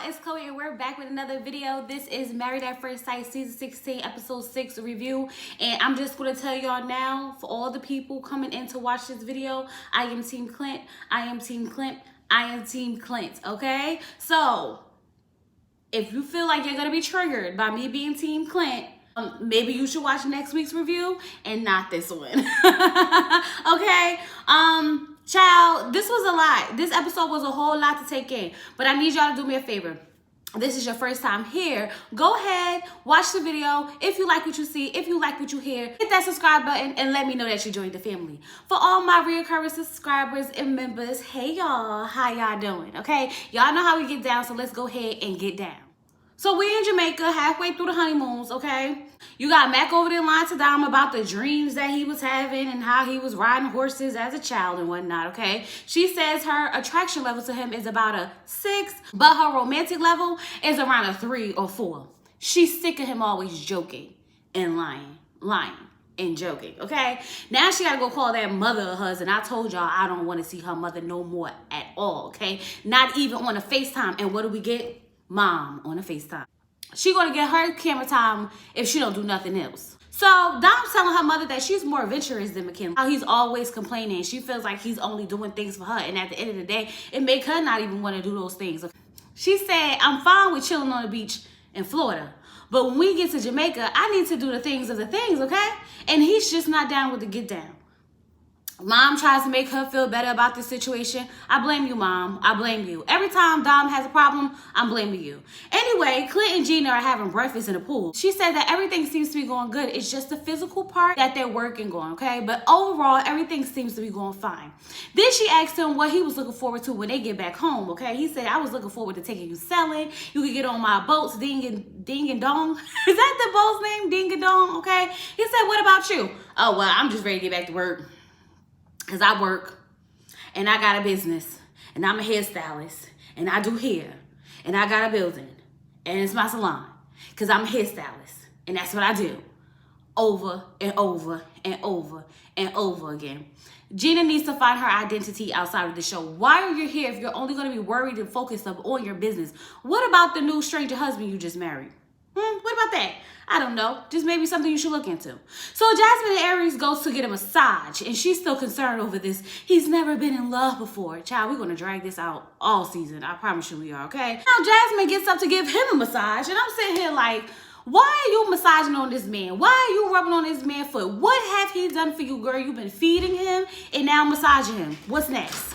it's Chloe and we're back with another video. This is Married at First Sight season 16 episode 6 review, and I'm just going to tell y'all now, for all the people coming in to watch this video, I am Team Clint, I am Team Clint, I am Team Clint, okay? So if you feel like you're going to be triggered by me being Team Clint, maybe you should watch next week's review and not this one. Okay? Child, this was a lot. This episode was a whole lot to take in, but I need y'all to do me a favor. This is your first time here, go ahead, watch the video. If you like what you see, if you like what you hear, hit that subscribe button and let me know that you joined the family. For all my reoccurring subscribers and members, hey y'all, how y'all doing? Okay, y'all know how we get down, so let's go ahead and get down. So we in Jamaica, halfway through the honeymoons, okay? You got Mac over there lying to Dom about the dreams that he was having and how he was riding horses as a child and whatnot, okay? She says her attraction level to him is about a 6, but her romantic level is around a 3 or 4. She's sick of him always joking and lying and joking, okay? Now she gotta go call that mother of hers, and I told y'all I don't want to see her mother no more at all, okay? Not even on a FaceTime. And what do we get? Mom on a FaceTime. She gonna get her camera time if she don't do nothing else. So Dom's telling her mother that she's more adventurous than McKinley. How he's always complaining. She feels like he's only doing things for her, and at the end of the day, it make her not even want to do those things. She said, I'm fine with chilling on the beach in Florida, but when we get to Jamaica, I need to do the things of the things, okay? And he's just not down with the get down. Mom tries to make her feel better about this situation. I blame you, Mom. I blame you. Every time Dom has a problem, I'm blaming you. Anyway, Clint and Gina are having breakfast in the pool. She said that everything seems to be going good. It's just the physical part that they're working on, okay? But overall, everything seems to be going fine. Then she asked him what he was looking forward to when they get back home, okay? He said, I was looking forward to taking you sailing. You could get on my boats, Ding and Dong. Is that the boat's name? Ding and Dong, okay? He said, what about you? Oh, well, I'm just ready to get back to work. Because I work, and I got a business, and I'm a hairstylist, and I do hair, and I got a building, and it's my salon, because I'm a hairstylist, and that's what I do, over and over and over and over again. Gina needs to find her identity outside of the show. Why are you here if you're only going to be worried and focused on your business? What about the new stranger husband you just married? What about that? I don't know. Just maybe something you should look into. So Jasmine and Aries goes to get a massage, and she's still concerned over this. He's never been in love before. Child, we're going to drag this out all season. I promise you we are, okay? Now Jasmine gets up to give him a massage, and I'm sitting here like, why are you massaging on this man? Why are you rubbing on this man's foot? What have he done for you, girl? You've been feeding him and now massaging him. What's next?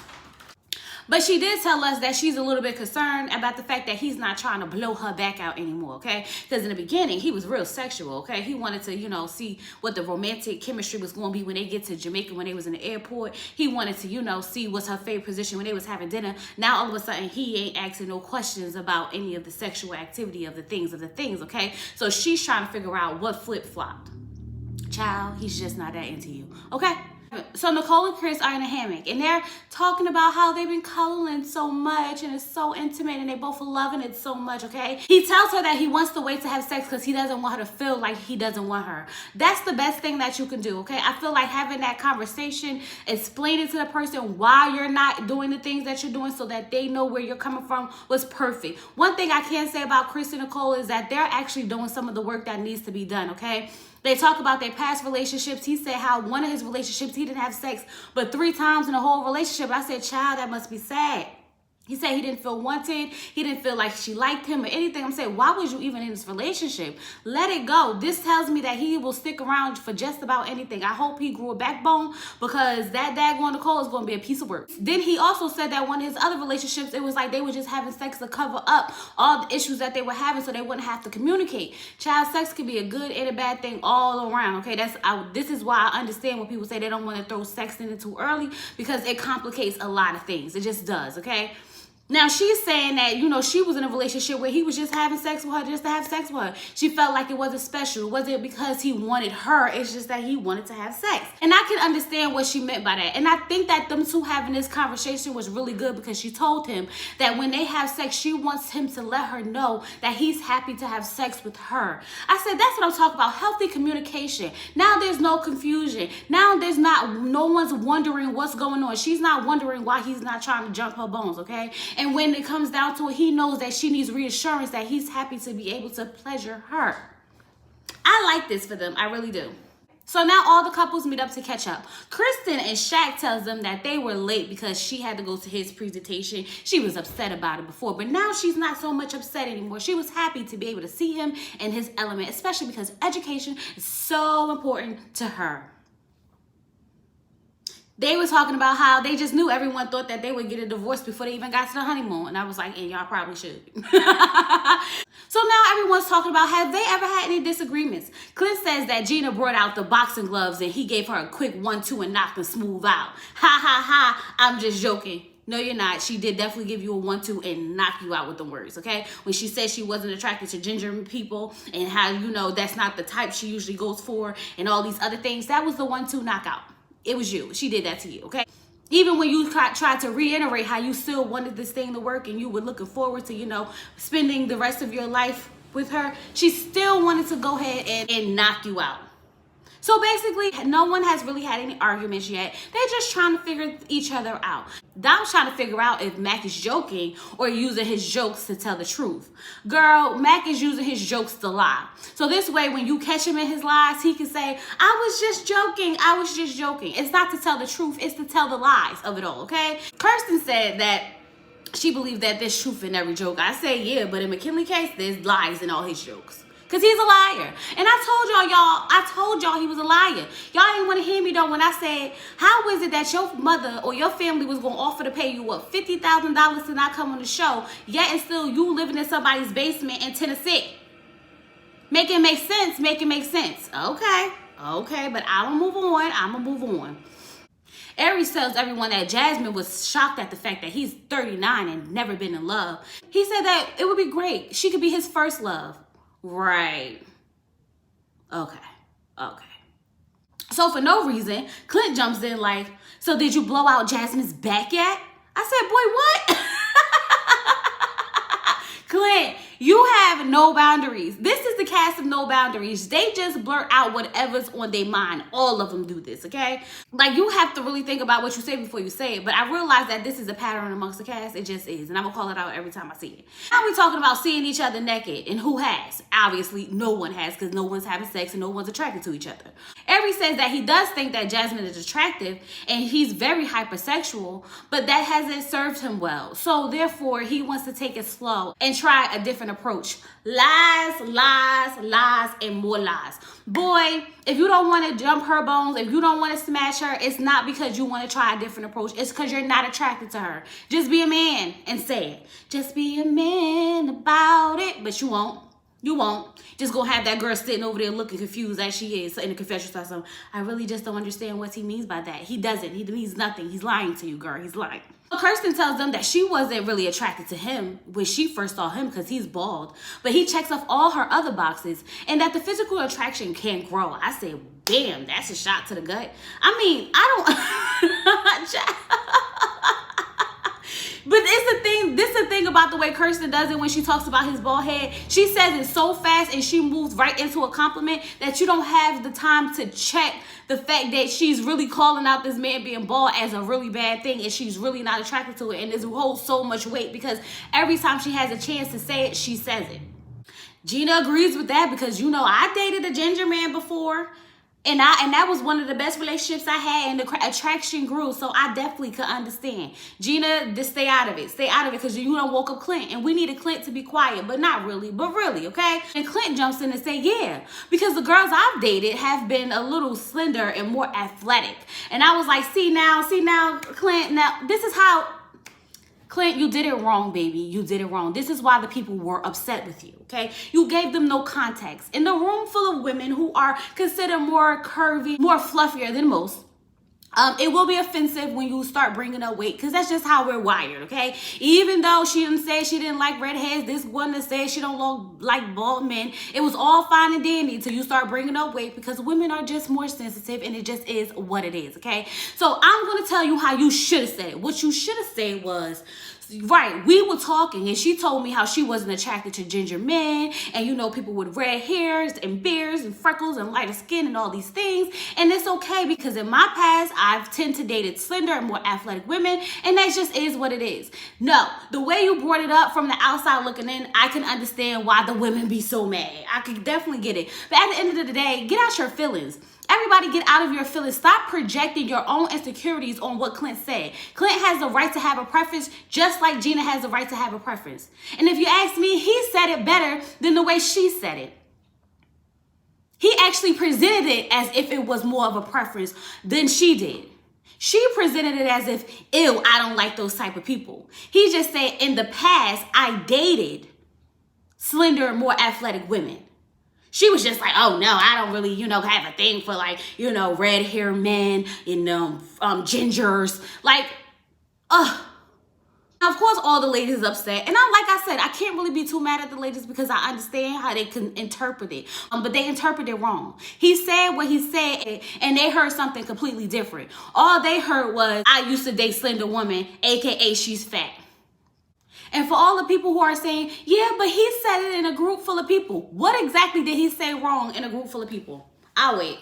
But she did tell us that she's a little bit concerned about the fact that he's not trying to blow her back out anymore, okay? Because in the beginning, he was real sexual, okay? He wanted to, you know, see what the romantic chemistry was going to be when they get to Jamaica, when they was in the airport. He wanted to, you know, see what's her favorite position when they was having dinner. Now, all of a sudden, he ain't asking no questions about any of the sexual activity of the things, okay? So she's trying to figure out what flip-flopped. Child, he's just not that into you, okay? So Nicole and Chris are in a hammock, and they're talking about how they've been cuddling so much, and it's so intimate, and they both are loving it so much, okay? He tells her that he wants to wait to have sex because he doesn't want her to feel like he doesn't want her. That's the best thing that you can do, okay? I feel like having that conversation, explaining to the person why you're not doing the things that you're doing so that they know where you're coming from was perfect. One thing I can say about Chris and Nicole is that they're actually doing some of the work that needs to be done, okay? They talk about their past relationships. He said how one of his relationships, he didn't have sex but 3 times in the whole relationship. I said, child, that must be sad. He said he didn't feel wanted. He didn't feel like she liked him or anything. I'm saying, why was you even in this relationship? Let it go. This tells me that he will stick around for just about anything. I hope he grew a backbone, because that daggone Nicole is going to be a piece of work. Then he also said that one of his other relationships, it was like they were just having sex to cover up all the issues that they were having so they wouldn't have to communicate. Child, sex can be a good and a bad thing all around, okay? This is why I understand when people say they don't want to throw sex in it too early, because it complicates a lot of things. It just does, okay? Now, she's saying that, you know, she was in a relationship where he was just having sex with her just to have sex with her. She felt like it wasn't special. It wasn't because he wanted her. It's just that he wanted to have sex. And I can understand what she meant by that. And I think that them two having this conversation was really good, because she told him that when they have sex, she wants him to let her know that he's happy to have sex with her. I said, that's what I'm talking about. Healthy communication. Now there's no confusion. Now there's no one's wondering what's going on. She's not wondering why he's not trying to jump her bones, okay? And when it comes down to it, he knows that she needs reassurance that he's happy to be able to pleasure her. I like this for them. I really do. So now all the couples meet up to catch up. Kirsten and Shaq tells them that they were late because she had to go to his presentation. She was upset about it before, but now she's not so much upset anymore. She was happy to be able to see him in his element, especially because education is so important to her. They were talking about how they just knew everyone thought that they would get a divorce before they even got to the honeymoon. And I was like, and y'all probably should. So now everyone's talking about, have they ever had any disagreements? Clint says that Gina brought out the boxing gloves and he gave her a quick 1-2 and knocked them smooth out. Ha ha ha, I'm just joking. No, you're not. She did definitely give you a 1-2 and knock you out with the words, okay? When she said she wasn't attracted to ginger people and how, you know, that's not the type she usually goes for and all these other things, that was the 1-2 knockout. It was you. She did that to you, okay? Even when you tried to reiterate how you still wanted this thing to work and you were looking forward to, you know, spending the rest of your life with her, she still wanted to go ahead and knock you out. So basically, no one has really had any arguments yet. They're just trying to figure each other out. Dom's trying to figure out if Mac is joking or using his jokes to tell the truth. Girl, Mac is using his jokes to lie. So this way, when you catch him in his lies, he can say, I was just joking. I was just joking. It's not to tell the truth. It's to tell the lies of it all, okay? Kirsten said that she believed that there's truth in every joke. I say, yeah, but in McKinley's case, there's lies in all his jokes. Because he's a liar. And I told y'all he was a liar. Y'all didn't want to hear me though when I said, how is it that your mother or your family was going to offer to pay you, what, $50,000 to not come on the show, yet and still you living in somebody's basement in Tennessee? Make it make sense. Make it make sense. Okay, but I'm going to move on. Aries tells everyone that Jasmine was shocked at the fact that he's 39 and never been in love. He said that it would be great. She could be his first love. Right. Okay. So for no reason, Clint jumps in like, so did you blow out Jasmine's back yet? I said, boy, what? Clint, you have no boundaries. This is the cast of No Boundaries. They just blurt out whatever's on their mind. All of them do this, okay? Like, you have to really think about what you say before you say it. But I realize that this is a pattern amongst the cast. It just is. And I'm going to call it out every time I see it. Now we're talking about seeing each other naked. And who has? Obviously, no one has, because no one's having sex and no one's attracted to each other. Aries says that he does think that Jasmine is attractive and he's very hypersexual, but that hasn't served him well. So therefore, he wants to take it slow and try a different approach. Lies, and more lies. Boy, if you don't want to jump her bones, if you don't want to smash her, it's not because you want to try a different approach. It's because you're not attracted to her. Just be a man and say it. Just be a man about it. But you won't. You won't. Just gonna have that girl sitting over there looking confused as she is in the confession style. I really just don't understand what he means by that. He doesn't. He means nothing. He's lying to you, girl. He's lying. Kirsten tells them that she wasn't really attracted to him when she first saw him because he's bald, but he checks off all her other boxes and that the physical attraction can grow. I said, damn, that's a shot to the gut. I mean, But this is the thing about the way Kirsten does it when she talks about his bald head. She says it so fast and she moves right into a compliment that you don't have the time to check the fact that she's really calling out this man being bald as a really bad thing and she's really not attracted to it. And this holds so much weight because every time she has a chance to say it, she says it. Gina agrees with that because, you know, I dated a ginger man before. And that was one of the best relationships I had, and the attraction grew, so I definitely could understand. Gina, just stay out of it. Stay out of it, because you done woke up Clint, and we needed Clint to be quiet, but not really, but really, okay? And Clint jumps in and say, yeah, because the girls I've dated have been a little slender and more athletic. And I was like, see now, Clint, now, this is how... Clint, you did it wrong, baby. You did it wrong. This is why the people were upset with you, okay? You gave them no context. In the room full of women who are considered more curvy, more fluffier than most, it will be offensive when you start bringing up weight because that's just how we're wired, okay? Even though she didn't say she didn't like redheads, this one that said she don't like bald men, it was all fine and dandy until you start bringing up weight because women are just more sensitive and it just is what it is, okay? So I'm going to tell you how you should have said it. What you should have said was, Right, we were talking and she told me how she wasn't attracted to ginger men and, you know, people with red hairs and beards and freckles and lighter skin and all these things. And it's okay because in my past, I've tend to dated slender and more athletic women, and that just is what it is. No, the way you brought it up from the outside looking in, I can understand why the women be so mad. I could definitely get it. But at the end of the day, get out your feelings. Everybody get out of your feelings. Stop projecting your own insecurities on what Clint said. Clint has the right to have a preference just like Gina has the right to have a preference. And if you ask me, he said it better than the way she said it. He actually presented it as if it was more of a preference than she did. She presented it as if, ew, I don't like those type of people. He just said, in the past, I dated slender and more athletic women. She was just like, oh no, I don't really, you know, have a thing for like, you know, red hair men and gingers. Like, of course, all the ladies is upset. And like I said, I can't really be too mad at the ladies because I understand how they can interpret it. But they interpret it wrong. He said what he said and they heard something completely different. All they heard was, I used to date slender woman, AKA she's fat. And for all the people who are saying, yeah, but he said it in a group full of people. What exactly did he say wrong in a group full of people? I'll wait.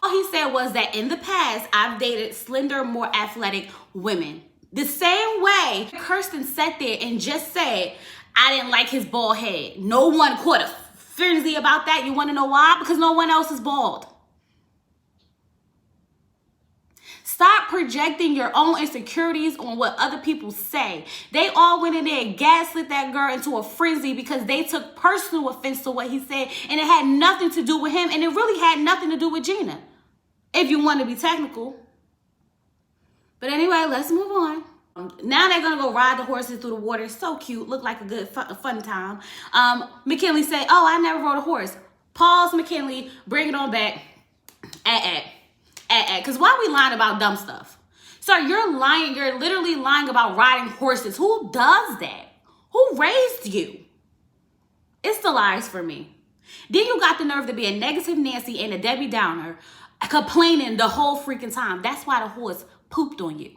All he said was that in the past, I've dated slender, more athletic women. The same way Kirsten sat there and just said, I didn't like his bald head. No one caught a frenzy about that. You want to know why? Because no one else is bald. Stop projecting your own insecurities on what other people say. They all went in there and gaslit that girl into a frenzy because they took personal offense to what he said, and it had nothing to do with him, and it really had nothing to do with Gina, if you want to be technical. But anyway, let's move on. Now they're going to go ride the horses through the water. So cute. Look like a good fun time. McKinley said, oh, I never rode a horse. Pause, McKinley. Bring it on back. Because why are we lying about dumb stuff? Sir, you're lying. You're literally lying about riding horses. Who does that? Who raised you? It's the lies for me. Then you got the nerve to be a negative Nancy and a Debbie Downer complaining the whole freaking time. That's why the horse pooped on you.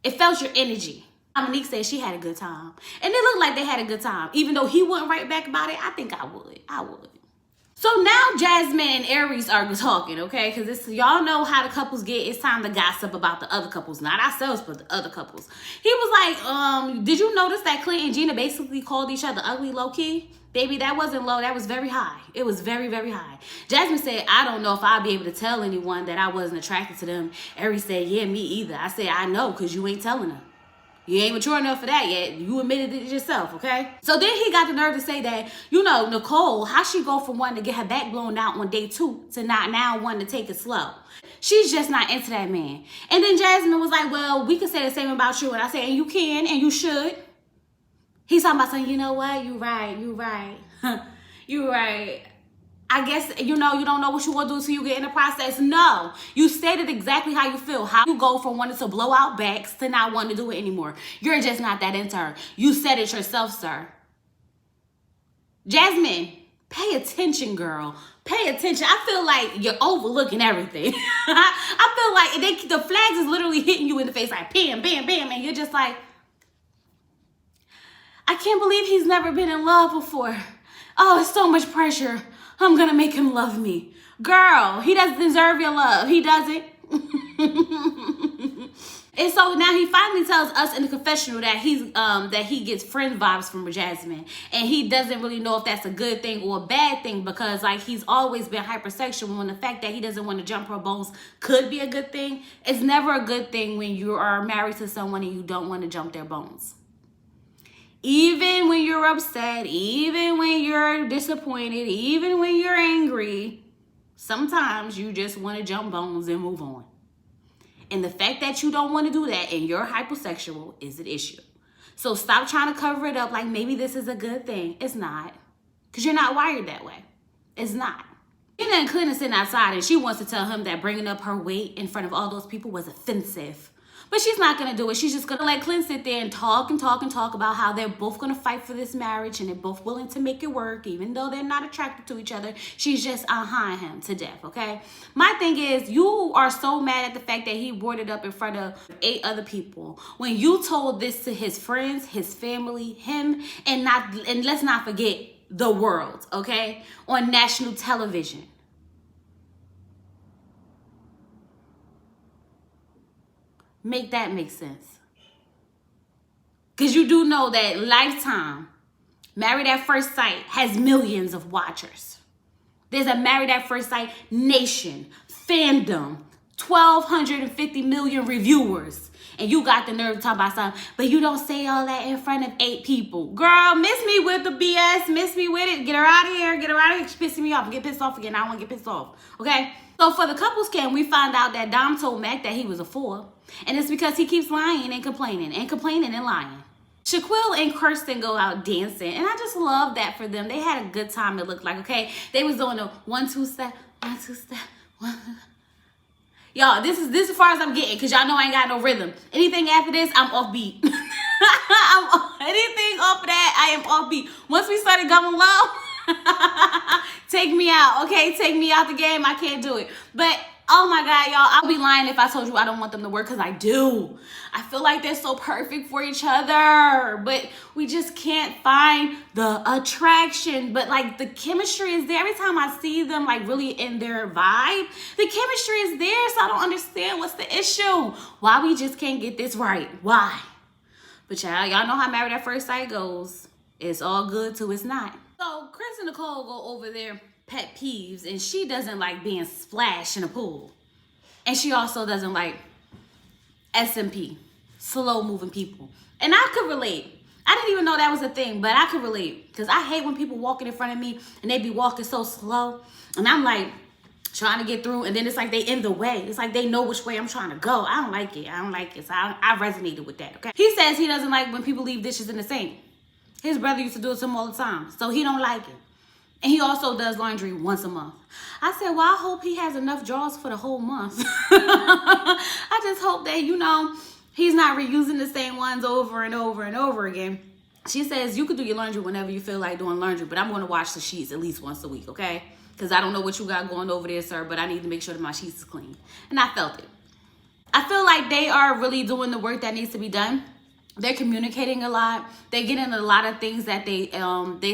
It felt your energy. Dominique said she had a good time. And it looked like they had a good time. Even though he wouldn't write back about it, I think I would. So now Jasmine and Aries are talking, okay? Because y'all know how the couples get. It's time to gossip about the other couples. Not ourselves, but the other couples. He was like, did you notice that Clint and Gina basically called each other ugly low-key? Baby, that wasn't low. That was very high. It was very, very high. Jasmine said, I don't know if I'll be able to tell anyone that I wasn't attracted to them. Aries said, yeah, me either. I said, I know, because you ain't telling them. You ain't mature enough for that yet. You admitted it yourself, okay? So then he got the nerve to say that, you know, Nicole, how she go from wanting to get her back blown out on day 2 to not now wanting to take it slow? She's just not into that man. And then Jasmine was like, well, we can say the same about you. And I said, and you can, and you should. He's talking about saying, you know what? You right. You right. I guess, you know, you don't know what you want to do until you get in the process. No, you stated exactly how you feel. How you go from wanting to blow out backs to not wanting to do it anymore. You're just not that into her. You said it yourself, sir. Jasmine, pay attention, girl. Pay attention. I feel like you're overlooking everything. I feel like the flags is literally hitting you in the face like bam, bam, bam. And you're just like, I can't believe he's never been in love before. Oh, it's so much pressure. I'm gonna make him love me. Girl, he doesn't deserve your love. He doesn't. And so now he finally tells us in the confessional that he gets friend vibes from Jasmine. And he doesn't really know if that's a good thing or a bad thing because like he's always been hypersexual, and the fact that he doesn't want to jump her bones could be a good thing. It's never a good thing when you are married to someone and you don't want to jump their bones. Even when you're upset, even when you're disappointed, even when you're angry, sometimes you just want to jump bones and move on. And the fact that you don't want to do that and you're hypersexual is an issue. So stop trying to cover it up like maybe this is a good thing. It's not. Because you're not wired that way. It's not. Gina and Clint are sitting outside and she wants to tell him that bringing up her weight in front of all those people was offensive. But she's not going to do it. She's just going to let Clint sit there and talk and talk and talk about how they're both going to fight for this marriage and they're both willing to make it work, even though they're not attracted to each other. She's just behind him to death, okay? My thing is, you are so mad at the fact that he brought it up in front of 8 other people when you told this to his friends, his family, him, and let's not forget the world, okay? On national television. Make that make sense. Because you do know that Lifetime, Married at First Sight, has millions of watchers. There's a Married at First Sight nation, fandom, 1,250 million reviewers. And you got the nerve to talk about something, but you don't say all that in front of 8 people. Girl, miss me with the BS, miss me with it. Get her out of here, get her out of here. She's pissing me off. Get pissed off again. I want to get pissed off, okay? So for the couples cam, we found out that Dom told Mac that he was a 4. And it's because he keeps lying and complaining and lying. Shaquille and Kirsten go out dancing. And I just love that for them. They had a good time, it looked like, okay? They was doing a 1-2 step, 1-2 step, 1. Y'all, this is as far as I'm getting, because y'all know I ain't got no rhythm. Anything after this, I'm offbeat. Anything off of that, I am offbeat. Once we started going low, take me out, okay? Take me out the game. I can't do it. But oh my God, y'all, I'll be lying if I told you I don't want them to work, because I do. I feel like they're so perfect for each other, but we just can't find the attraction. But like the chemistry is there. Every time I see them like really in their vibe, the chemistry is there. So I don't understand what's the issue. Why we just can't get this right? Why? But y'all know how Married at First Sight goes. It's all good till it's not. So Chris and Nicole go over their pet peeves, and she doesn't like being splashed in a pool. And she also doesn't like SMP, slow moving people. And I could relate. I didn't even know that was a thing, but I could relate. Because I hate when people walking in front of me and they be walking so slow. And I'm like trying to get through, and then it's like they in the way. It's like they know which way I'm trying to go. I don't like it. I don't like it. So I resonated with that, okay? He says he doesn't like when people leave dishes in the sink. His brother used to do it to him all the time. So he don't like it. And he also does laundry once a month. I said, well, I hope he has enough drawers for the whole month. I just hope that, you know, he's not reusing the same ones over and over and over again. She says, you could do your laundry whenever you feel like doing laundry, but I'm going to wash the sheets at least once a week, okay? Because I don't know what you got going over there, sir, but I need to make sure that my sheets is clean. And I felt it. I feel like they are really doing the work that needs to be done. They're communicating a lot. They get into a lot of things that they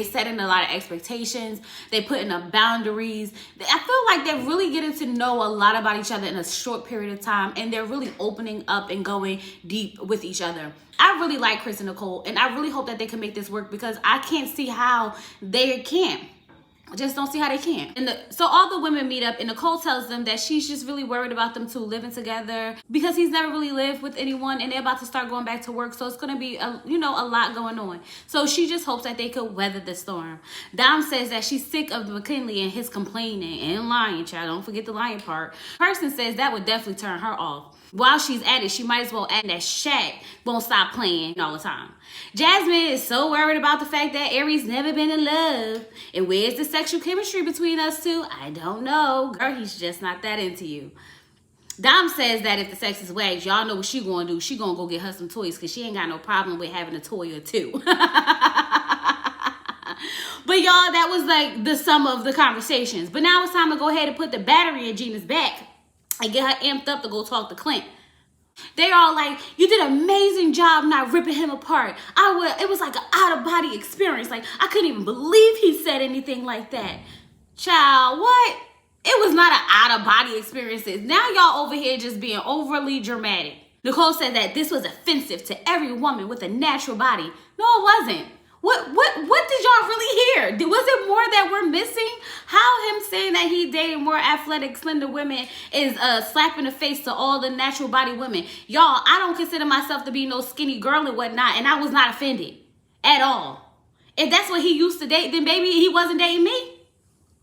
set in a lot of expectations. They put in up boundaries. I feel like they're really getting to know a lot about each other in a short period of time, and they're really opening up and going deep with each other. I really like Chris and Nicole, and I really hope that they can make this work, because I can't see how they can't. I just don't see how they can. So all the women meet up, and Nicole tells them that she's just really worried about them two living together, because he's never really lived with anyone, and they're about to start going back to work. So it's going to be, a lot going on. So she just hopes that they could weather the storm. Dom says that she's sick of McKinley and his complaining and lying, child. Don't forget the lying part. Kirsten says that would definitely turn her off. While she's at it, she might as well add that Shaq won't stop playing all the time. Jasmine is so worried about the fact that Aries never been in love. And where's the sexual chemistry between us two? I don't know. Girl, he's just not that into you. Dom says that if the sex is whacked, y'all know what she gonna do. She gonna go get her some toys, because she ain't got no problem with having a toy or two. But y'all, that was like the sum of the conversations. But now it's time to go ahead and put the battery in Gina's back and get her amped up to go talk to Clint. They all like, you did an amazing job not ripping him apart. It was like an out-of-body experience. Like, I couldn't even believe he said anything like that. Child, what? It was not an out-of-body experience. Now y'all over here just being overly dramatic. Nicole said that this was offensive to every woman with a natural body. No, it wasn't. What did y'all really hear? Was it more that we're missing? How him saying that he dated more athletic, slender women is a slap in the face to all the natural body women? Y'all, I don't consider myself to be no skinny girl and whatnot, and I was not offended at all. If that's what he used to date, then baby, he wasn't dating me.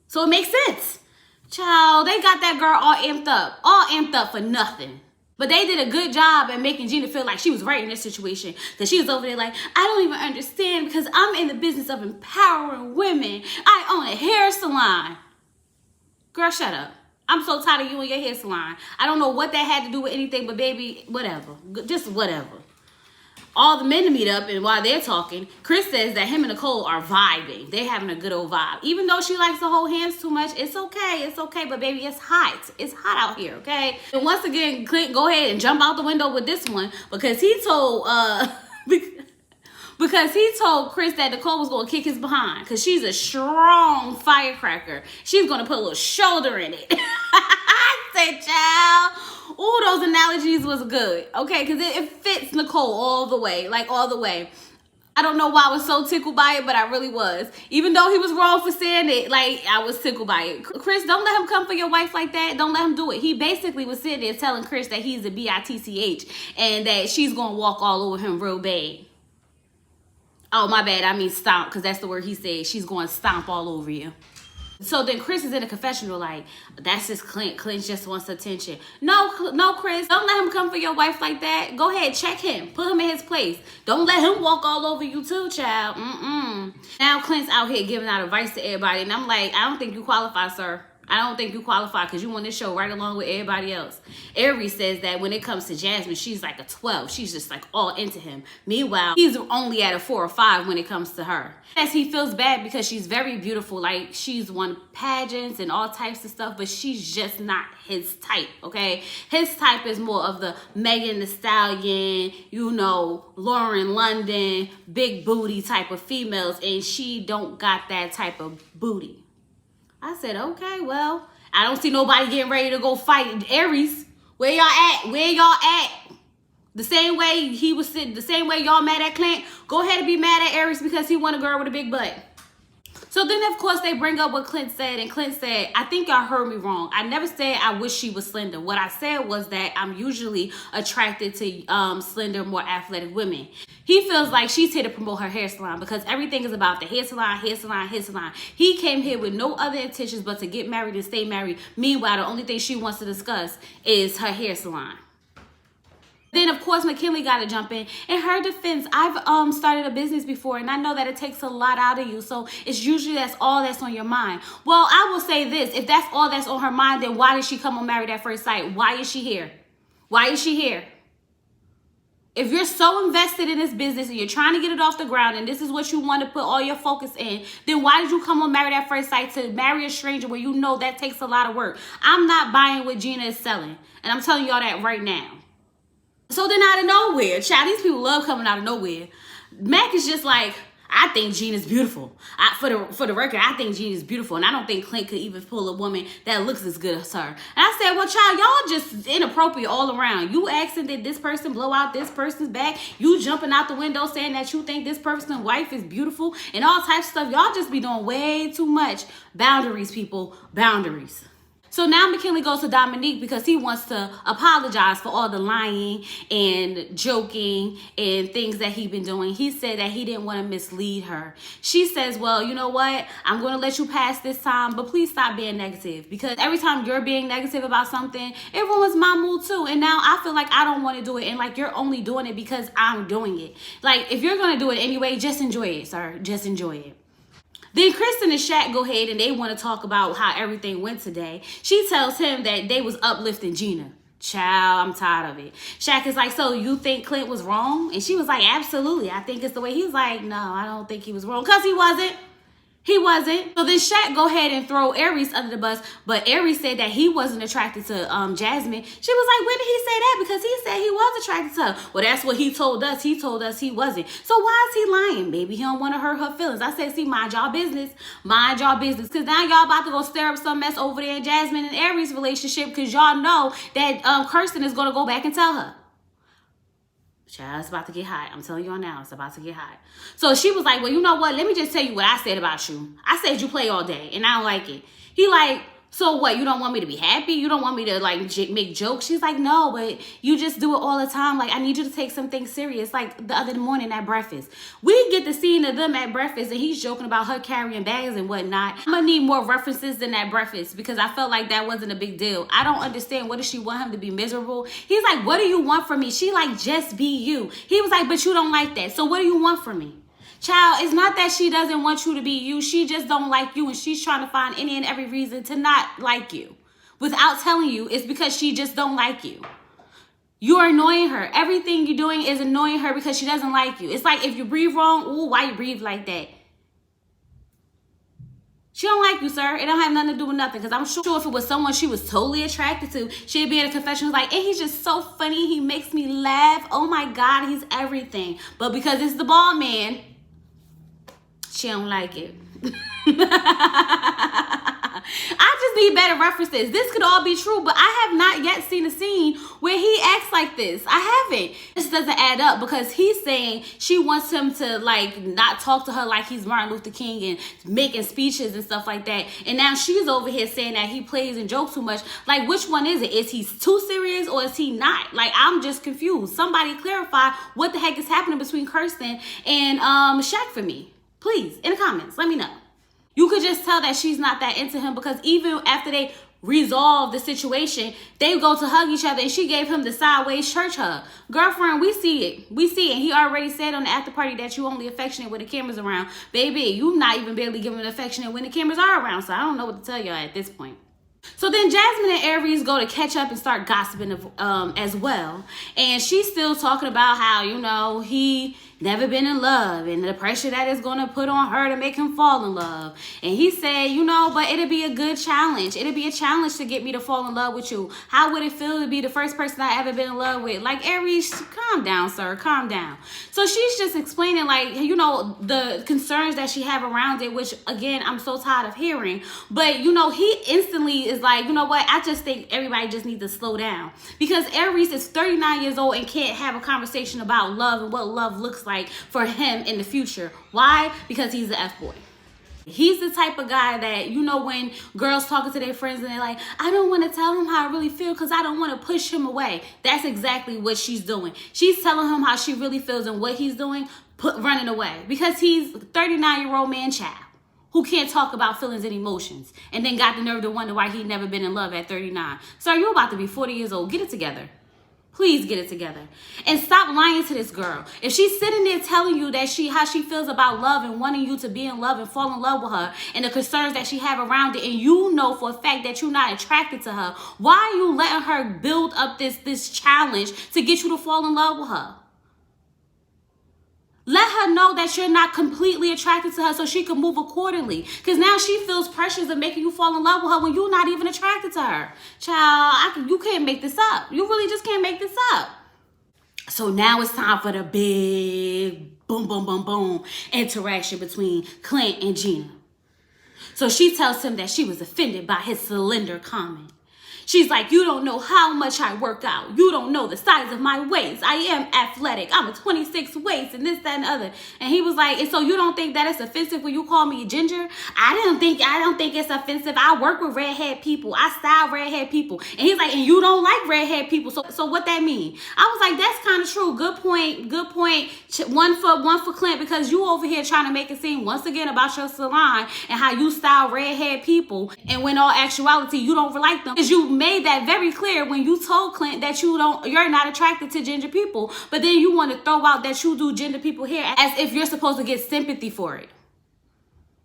So it makes sense. Child, they got that girl all amped up for nothing. But they did a good job at making Gina feel like she was right in this situation. Because she was over there like, I don't even understand, because I'm in the business of empowering women. I own a hair salon. Girl, shut up. I'm so tired of you and your hair salon. I don't know what that had to do with anything, but baby, whatever. Just whatever. All the men to meet up, and while they're talking, Chris says that him and Nicole are vibing. They're having a good old vibe. Even though she likes to hold hands too much, it's okay. It's okay, but baby, it's hot. It's hot out here, okay? And once again, Clint, go ahead and jump out the window with this one because he told because he told Chris that Nicole was going to kick his behind because she's a strong firecracker. She's going to put a little shoulder in it. I said, child. Ooh, those analogies was good, okay? Because it fits Nicole all the way, like all the way. I don't know why I was so tickled by it, but I really was. Even though he was wrong for saying it, like, I was tickled by it. Chris, don't let him come for your wife like that. Don't let him do it. He basically was sitting there telling Chris that he's a bitch and that she's going to walk all over him real bad. Oh, my bad. I mean stomp, because that's the word he said. She's going to stomp all over you. So then Chris is in a confessional like, that's just Clint. Clint just wants attention. No, Chris. Don't let him come for your wife like that. Go ahead, check him. Put him in his place. Don't let him walk all over you too, child. Now Clint's out here giving out advice to everybody. And I'm like, I don't think you qualify, sir. I don't think you qualify because you on this show right along with everybody else. Aries says that when it comes to Jasmine, she's like a 12. She's just like all into him. Meanwhile, he's only at a 4 or 5 when it comes to her. As he feels bad because she's very beautiful. Like she's won pageants and all types of stuff, but she's just not his type, okay? His type is more of the Megan Thee Stallion, you know, Lauren London, big booty type of females, and she don't got that type of booty. I said, okay, well, I don't see nobody getting ready to go fight Aries. Where y'all at? Where y'all at? The same way he was sitting, the same way y'all mad at Clint, go ahead and be mad at Aries because he want a girl with a big butt. So then, of course, they bring up what Clint said, and Clint said, I think y'all heard me wrong. I never said I wish she was slender. What I said was that I'm usually attracted to slender, more athletic women. He feels like she's here to promote her hair salon because everything is about the hair salon, hair salon, hair salon. He came here with no other intentions but to get married and stay married. Meanwhile, the only thing she wants to discuss is her hair salon. Then, of course, McKinley got to jump in. In her defense, I've started a business before, and I know that it takes a lot out of you. So it's usually that's all that's on your mind. Well, I will say this. If that's all that's on her mind, then why did she come on Married at First Sight? Why is she here? Why is she here? If you're so invested in this business and you're trying to get it off the ground and this is what you want to put all your focus in, then why did you come on Married at First Sight to marry a stranger where you know that takes a lot of work? I'm not buying what Gina is selling. And I'm telling y'all that right now. So then out of nowhere, child, these people love coming out of nowhere. Mac is just like, I think Gina's beautiful. For the record, I think Gina's beautiful. And I don't think Clint could even pull a woman that looks as good as her. And I said, well, child, y'all just inappropriate all around. You asking that this person blow out this person's back. You jumping out the window saying that you think this person's wife is beautiful and all types of stuff. Y'all just be doing way too much. Boundaries, people. Boundaries. So now McKinley goes to Dominique because he wants to apologize for all the lying and joking and things that he's been doing. He said that he didn't want to mislead her. She says, well, you know what? I'm going to let you pass this time, but please stop being negative because every time you're being negative about something, it ruins my mood too. And now I feel like I don't want to do it. And like you're only doing it because I'm doing it. Like if you're going to do it anyway, just enjoy it, sir. Just enjoy it. Then Kirsten and Shaq go ahead and they want to talk about how everything went today. She tells him that they was uplifting Gina. Child, I'm tired of it. Shaq is like, so you think Clint was wrong? And she was like, absolutely. I think it's the way. He was like, no, I don't think he was wrong. Because he wasn't. He wasn't. So then Shaq go ahead and throw Aries under the bus. But Aries said that he wasn't attracted to Jasmine. She was like, when did he say that? Because he said he was attracted to her. Well, that's what he told us. He told us he wasn't. So why is he lying, baby? He don't want to hurt her feelings. I said, see, mind y'all business. Mind y'all business. Because now y'all about to go stir up some mess over there in Jasmine and Aries' relationship. Because y'all know that Kirsten is going to go back and tell her. Child, it's about to get hot. I'm telling y'all now, it's about to get hot. So she was like, well, you know what? Let me just tell you what I said about you. I said you play all day, and I don't like it. He like, so what? You don't want me to be happy? You don't want me to, like, make jokes? She's like, no, but you just do it all the time. Like, I need you to take something serious. Like, the other morning at breakfast. We get the scene of them at breakfast, and he's joking about her carrying bags and whatnot. I'm going to need more references than that breakfast because I felt like that wasn't a big deal. I don't understand. What does she want him to be miserable? He's like, what do you want from me? She like, just be you. He was like, but you don't like that. So what do you want from me? Child, it's not that she doesn't want you to be you. She just don't like you, and she's trying to find any and every reason to not like you. without telling you, it's because she just don't like you. You're annoying her. Everything you're doing is annoying her because she doesn't like you. It's like if you breathe wrong, ooh, why you breathe like that? She don't like you, sir. It don't have nothing to do with nothing. Because I'm sure if it was someone she was totally attracted to, she'd be in a confession like, and he's just so funny. He makes me laugh. Oh my God, he's everything. But because it's the bald man, she don't like it. I just need better references. This could all be true, but I have not yet seen a scene where he acts like this. I haven't. This doesn't add up because he's saying she wants him to like not talk to her like he's Martin Luther King and making speeches and stuff like that. And now she's over here saying that he plays and jokes too much. Like, which one is it? Is he too serious or is he not? Like, I'm just confused. Somebody clarify what the heck is happening between Kirsten and Shaq for me. Please, in the comments, let me know. You could just tell that she's not that into him because even after they resolve the situation, they go to hug each other and she gave him the sideways church hug. Girlfriend, we see it. We see it. He already said on the after party that you only affectionate when the cameras around. Baby, you not even barely giving affectionate when the cameras are around. So I don't know what to tell y'all at this point. So then Jasmine and Aries go to catch up and start gossiping as well. And she's still talking about how, you know, he never been in love and the pressure that is going to put on her to make him fall in love. And he said, you know, but it'll be a good challenge. It'll be a challenge to get me to fall in love with you. How would it feel to be the first person I ever been in love with? Like, Aries, calm down, sir. Calm down. So she's just explaining, like, you know, the concerns that she have around it, which, again, I'm so tired of hearing. But, you know, he instantly is like, you know what? I just think everybody just needs to slow down. Because Aries is 39 years old and can't have a conversation about love and what love looks like for him in the future. Why? Because he's the F-boy. He's the type of guy that, you know, when girls talking to their friends and they're like, I don't want to tell him how I really feel because I don't want to push him away. That's exactly what she's doing. She's telling him how she really feels and what he's doing, running away. Because he's a 39-year-old man child who can't talk about feelings and emotions and then got the nerve to wonder why he never been in love at 39. Sir, you're about to be 40 years old. Get it together. Please get it together. And stop lying to this girl. If she's sitting there telling you that how she feels about love and wanting you to be in love and fall in love with her and the concerns that she have around it, and you know for a fact that you're not attracted to her, why are you letting her build up this challenge to get you to fall in love with her? Let her know that you're not completely attracted to her so she can move accordingly. Because now she feels pressures of making you fall in love with her when you're not even attracted to her. Child, you can't make this up. You really just can't make this up. So now it's time for the big boom, boom, boom, boom interaction between Clint and Gina. So she tells him that she was offended by his slender comment. She's like, you don't know how much I work out. You don't know the size of my waist. I am athletic. I'm a 26 waist and this, that, and the other. And he was like, and so you don't think that it's offensive when you call me a ginger? I don't think it's offensive. I work with redhead people. I style redhead people. And he's like, and you don't like redhead people. So what that mean? I was like, that's kind of true. Good point. Good point. One for Clint, because you over here trying to make it seem once again about your salon and how you style redhead people. And when all actuality, you don't like them. Because you made that very clear when you told Clint that you're not attracted to ginger people, but then you want to throw out that you do ginger people hair as if you're supposed to get sympathy for it.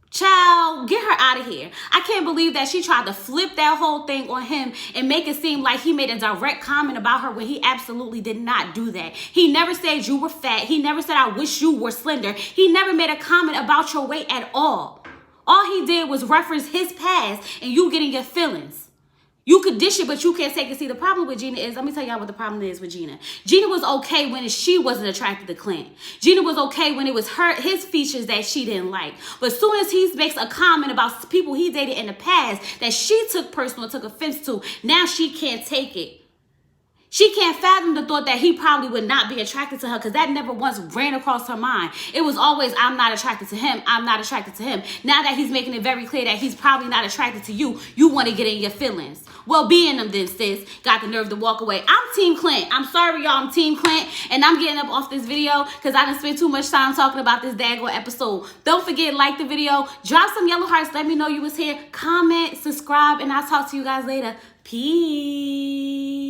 Child, get her out of here. I can't believe that she tried to flip that whole thing on him and make it seem like he made a direct comment about her when he absolutely did not do that. He never said you were fat. He never said I wish you were slender. He never made a comment about your weight at all. All he did was reference his past and you getting your feelings. You could dish it, but you can't take it. See, the problem with Gina is, let me tell y'all what the problem is with Gina. Gina was okay when she wasn't attracted to Clint. Gina was okay when it was his features that she didn't like. But as soon as he makes a comment about people he dated in the past that she took personal, took offense to, now she can't take it. She can't fathom the thought that he probably would not be attracted to her because that never once ran across her mind. It was always, I'm not attracted to him. I'm not attracted to him. Now that he's making it very clear that he's probably not attracted to you, you want to get in your feelings. Well, be in them then, sis. Got the nerve to walk away. I'm Team Clint. I'm sorry, y'all. I'm Team Clint. And I'm getting up off this video because I done spent too much time talking about this daggone episode. Don't forget, like the video. Drop some yellow hearts. Let me know you was here. Comment, subscribe, and I'll talk to you guys later. Peace.